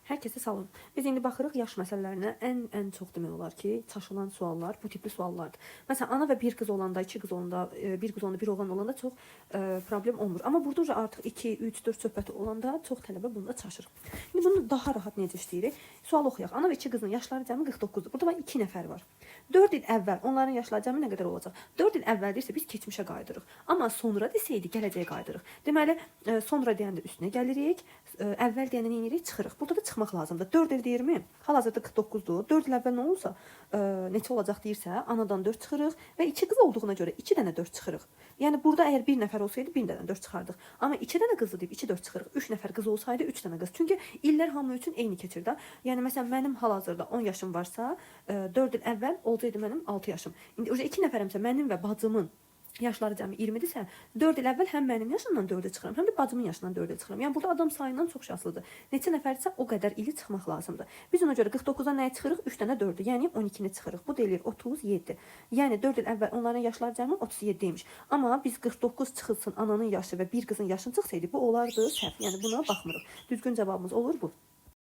Hər kəsə salam. Biz indi baxırıq yaş məsələlərinə. Ən çox demək olar ki, çaşılan suallar bu tipli suallardır. Məsələn, ana və bir qız olanda, iki qız olanda, bir qız olanda, bir oğlan olanda çox problem olmur. Amma burada artıq 2, 3, 4 söhbəti olanda çox tələbə bunda çaşır. İndi bunu daha rahat necə işləyirik? Sual oxuyaq. Ana və iki qızın yaşları cəmi 49-dur. Burada var 2 nəfər var. 4 il əvvəl onların yaşları cəmi nə qədər olacaq? 4 il əvvəl deyirsə biz keçmişə qayıdırıq. Amma sonra desəydi gələcəyə qayıdırıq. Deməli, sonra deyəndə üstünə gəlirik, əvvəl deyəndə nə edirik? Çıxırıq. Burada da çıxmaq lazımdır. 4 il deyirmi? Hal-hazırda 49-dur. 4 il əvvəl nə olursa, neçə olacaq deyirsə, anadan 4 çıxırıq və 2 qız olduğuna görə 2 dənə 4 çıxırıq. Yəni burada əgər bir nəfər olsaydı 1 dənə 4 çıxardıq. Amma 2 dənə qızı deyib 2 4 çıxırıq. 3 nəfər qız olsaydı 3 dənə qız. Çünki illər hamı üçün eyni keçir də. Yəni məsələn mənim hal-hazırda 10 yaşım varsa, 4 il əvvəl olsaydı mənim 6 yaşım. İndi 2 nəfərəmsə mənim və bacımın yaşları cəmi 20-dirsə, 4 il əvvəl həm mənim yaşımdan 4-ə çıxıram, həm də bacımın yaşından 4-ə çıxıram. Yəni burada adam sayından çox şanslıdır. Neçə nəfərdirsə o qədər ili çıxmaq lazımdır. Biz ona görə 49-dan nəyə çıxırıq? 3 dənə 4-ü, yəni 12-ni çıxırıq. Bu deyilir 37. Yəni 4 il əvvəl onların yaşları cəmi 37-ymiş. Amma biz 49 çıxılsın ananın yaşı və bir qızın yaşını çıxsaydı bu olardı səhv. Yəni buna baxmırıq. Düzgün cavabımız olur bu.